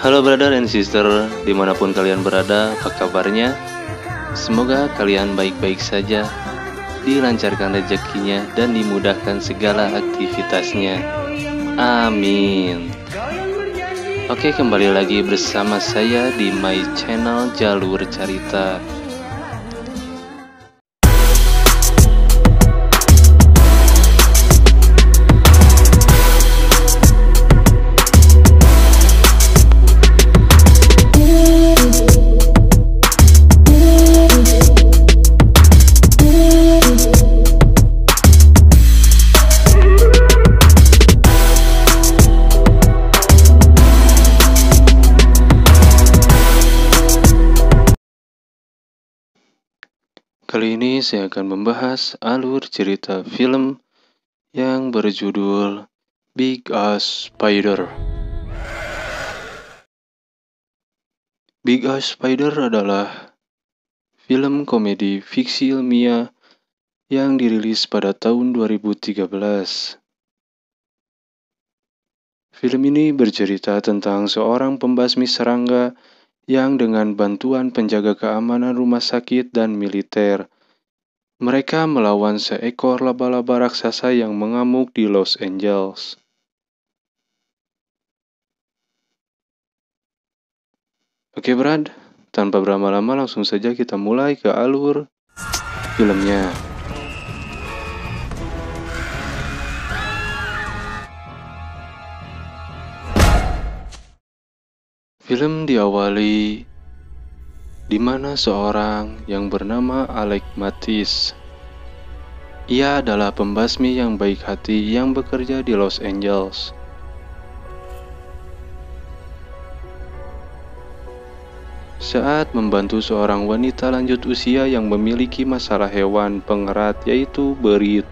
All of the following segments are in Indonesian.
Halo brother and sister, dimanapun kalian berada, apa kabarnya? Semoga kalian baik-baik saja, dilancarkan rezekinya, dan dimudahkan segala aktivitasnya. Amin. Oke, kembali lagi bersama saya di my channel Jalur Cerita. Kali ini saya akan membahas alur cerita film yang berjudul Big Ass Spider. Big Ass Spider adalah film komedi fiksi ilmiah yang dirilis pada tahun 2013. Film ini bercerita tentang seorang pembasmi serangga yang dengan bantuan penjaga keamanan rumah sakit dan militer, mereka melawan seekor laba-laba raksasa yang mengamuk di Los Angeles. Oke Brad, tanpa berlama-lama langsung saja kita mulai ke alur filmnya. Film diawali di mana seorang yang bernama Alec Mathis. Ia adalah pembasmi yang baik hati yang bekerja di Los Angeles. Saat membantu seorang wanita lanjut usia yang memiliki masalah hewan pengerat yaitu berit.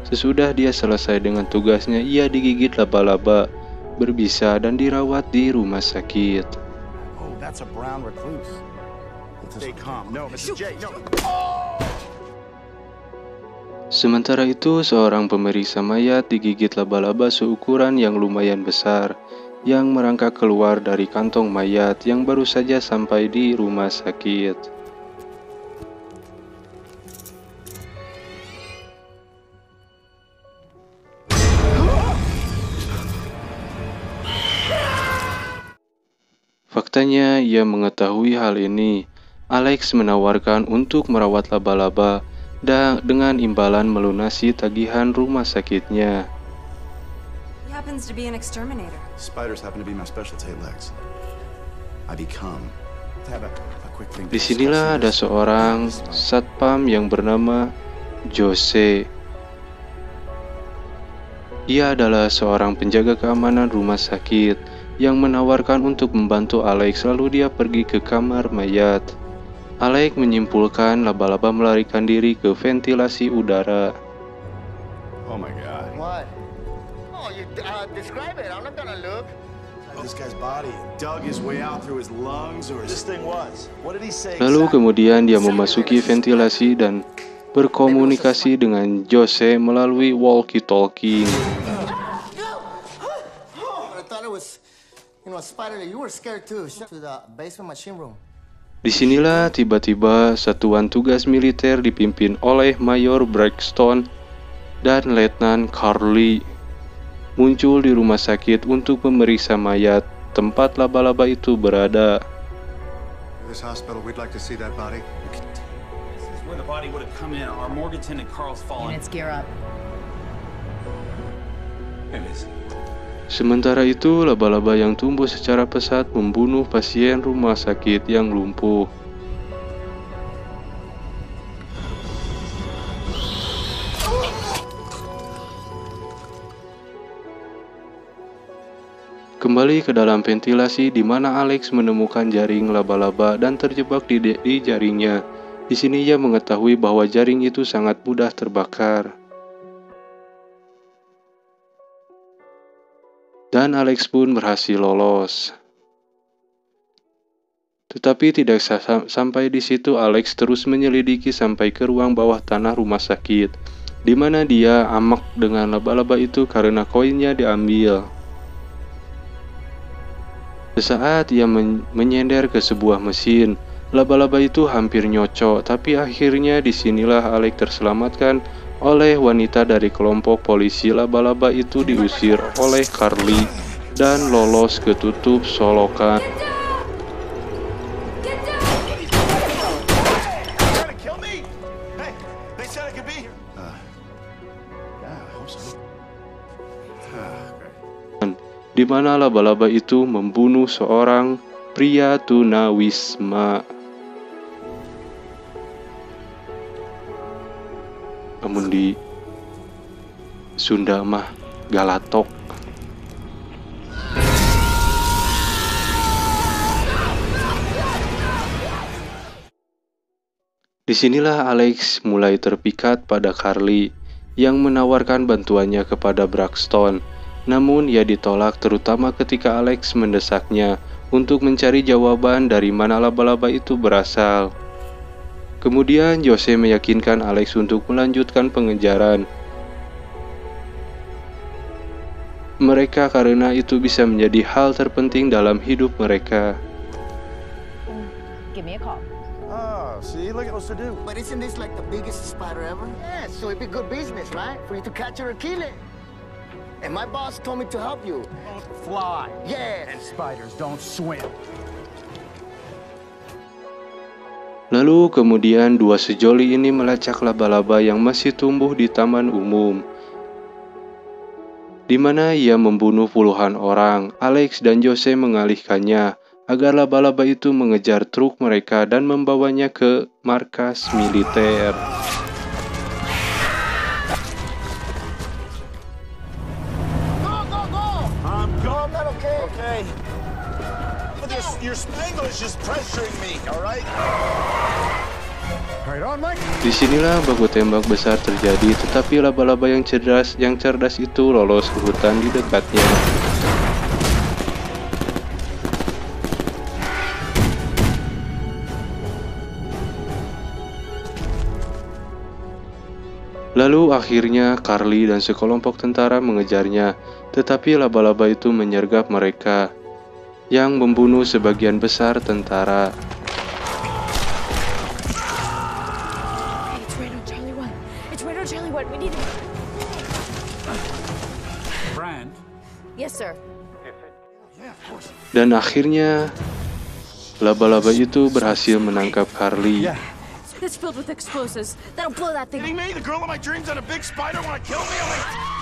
Sesudah dia selesai dengan tugasnya, ia digigit laba-laba berbisa dan dirawat di rumah sakit. Oh, that's a brown recluse. Stay calm. No, Mrs. J, no. Sementara itu, seorang pemeriksa mayat digigit laba-laba seukuran yang lumayan besar yang merangkak keluar dari kantong mayat yang baru saja sampai di rumah sakit. Faktanya, ia mengetahui hal ini. Alex menawarkan untuk merawat laba-laba dan dengan imbalan melunasi tagihan rumah sakitnya. He happens to be an exterminator. Spiders happen to be my specialty, Lex. I become. Have a quick thing. Disinilah ada seorang satpam yang bernama Jose. Ia adalah seorang penjaga keamanan rumah sakit yang menawarkan untuk membantu Alex, lalu dia pergi ke kamar mayat. Alex menyimpulkan laba-laba melarikan diri ke ventilasi udara. Oh my God. What? Oh, you describe it. I'm not gonna look. This guy's body dug his way out through his lungs, or this thing was. What did he say? Lalu kemudian dia memasuki ventilasi dan berkomunikasi dengan Jose melalui walkie-talkie. I thought it was, a spider that you were scared too. To the basement machine room. Disinilah tiba-tiba satuan tugas militer dipimpin oleh Mayor Braxton dan Letnan Carly muncul di rumah sakit untuk memeriksa mayat tempat laba-laba itu berada. This hospital, we'd like to see that body. This is where the body would have come in. Our Morganton and Carl's fallen. Units gear up. It is. Sementara itu, laba-laba yang tumbuh secara pesat membunuh pasien rumah sakit yang lumpuh. Kembali ke dalam ventilasi di mana Alex menemukan jaring laba-laba dan terjebak di jaringnya. Di sini ia mengetahui bahwa jaring itu sangat mudah terbakar. Dan Alex pun berhasil lolos. Tetapi tidak sampai di situ, Alex terus menyelidiki sampai ke ruang bawah tanah rumah sakit, di mana dia amak dengan laba-laba itu karena koinnya diambil. Sesaat ia menyender ke sebuah mesin, laba-laba itu hampir nyocok, tapi akhirnya disinilah Alex terselamatkan oleh wanita dari kelompok polisi. Laba-laba itu diusir oleh Carly dan lolos ke tutup solokan. Di mana laba-laba itu membunuh seorang pria tunawisma. Namun di Sunda mah galatok. Disinilah Alex mulai terpikat pada Carly yang menawarkan bantuannya kepada Braxton. Namun ia ditolak, terutama ketika Alex mendesaknya untuk mencari jawaban dari mana laba-laba itu berasal. Kemudian Jose meyakinkan Alex untuk melanjutkan pengejaran mereka karena itu bisa menjadi hal terpenting dalam hidup mereka. Give me a call. Oh, see, look at what's to do. But isn't this like the biggest spider ever? Yeah, so it'd be good business, right? For you to catch her or kill it. And my boss told me to help you. Fly. Yeah. And spiders don't swim. Lalu kemudian dua sejoli ini melacak laba-laba yang masih tumbuh di taman umum, di mana ia membunuh puluhan orang. Alex dan Jose mengalihkannya agar laba-laba itu mengejar truk mereka dan membawanya ke markas militer. Your Spanglish is pressuring me, all right? Right on, Mike. Disinilah baku tembak besar terjadi, tetapi laba-laba yang cerdas itu lolos ke hutan di dekatnya. Lalu akhirnya Carly dan sekelompok tentara mengejarnya, tetapi laba-laba itu menyergap mereka, yang membunuh sebagian besar tentara. It's Radar Charlie 1. It's Radar Charlie 1. We need to... Brand. Yes, sir. Dan akhirnya laba-laba itu berhasil menangkap Carly. It's filled with explosives. That'll blow that thing. Kidding me? The girl of my dreams and a big spider want to kill me? I'm like,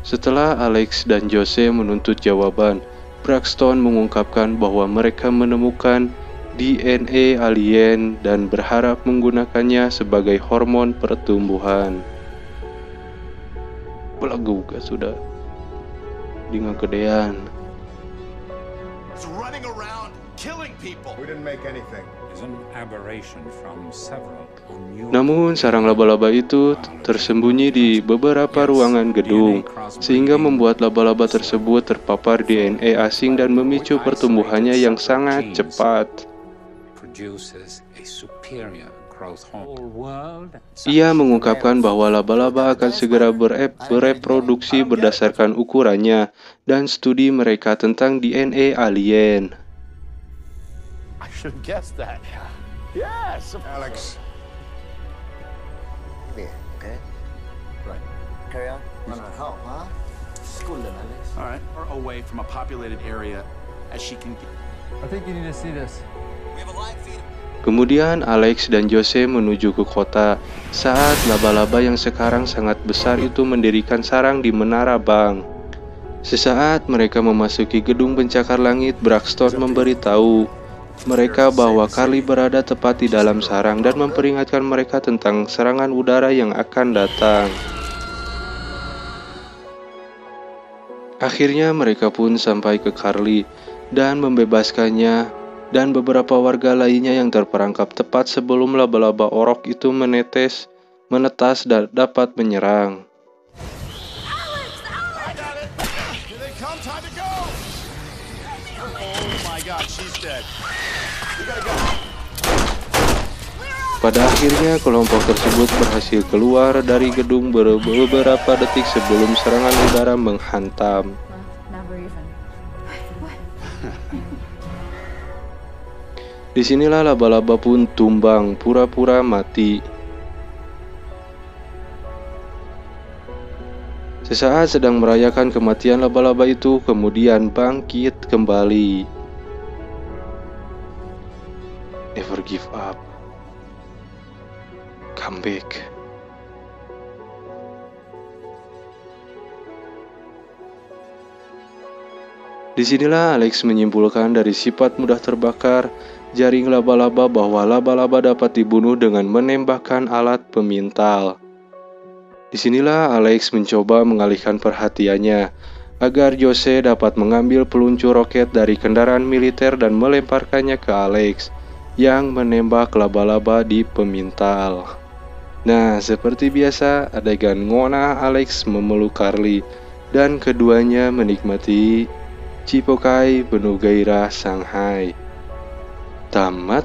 Setelah Alex dan Jose menuntut jawaban, Braxton mengungkapkan bahwa mereka menemukan DNA alien dan berharap menggunakannya sebagai hormon pertumbuhan. Belagu gak sudah dingagedean. it's running around killing people. We didn't make anything. Is an aberration from several unusual. Namun sarang laba-laba itu tersembunyi di beberapa ruangan gedung, sehingga membuat laba-laba tersebut terpapar DNA asing dan memicu pertumbuhannya yang sangat cepat. Produces a superior growth hormone. Ia mengungkapkan bahwa laba-laba akan segera bereproduksi berdasarkan ukurannya dan studi mereka tentang DNA alien. I should have guessed that. Yes. Alex, There, okay? Right. Carry on. Wanna help, huh? School them, Alex. All right. Or away from a populated area as she can get. I think you need to see this. Kemudian Alex dan Jose menuju ke kota saat laba-laba yang sekarang sangat besar itu mendirikan sarang di menara bank. Sesaat mereka memasuki gedung pencakar langit, Braxton memberitahu mereka bahwa Carly berada tepat di dalam sarang dan memperingatkan mereka tentang serangan udara yang akan datang. Akhirnya mereka pun sampai ke Carly dan membebaskannya dan beberapa warga lainnya yang terperangkap tepat sebelum laba-laba orok itu menetas dan dapat menyerang. Here they come. Time to go. Oh my God, she's dead. We gotta go. Pada akhirnya kelompok tersebut berhasil keluar dari gedung beberapa detik sebelum serangan udara menghantam. Never even. Disinilah laba-laba pun tumbang, pura-pura mati. Sesaat sedang merayakan kematian laba-laba itu, kemudian bangkit kembali. Never give up. Come back. Disinilah Alex menyimpulkan dari sifat mudah terbakar jaring laba-laba bahwa laba-laba dapat dibunuh dengan menembakkan alat pemintal. Disinilah Alex mencoba mengalihkan perhatiannya agar Jose dapat mengambil peluncur roket dari kendaraan militer dan melemparkannya ke Alex yang menembak laba-laba di pemintal. Nah, seperti biasa, adegan ngona Alex memeluk Carly dan keduanya menikmati cipokai penuh gairah Shanghai. Tamat.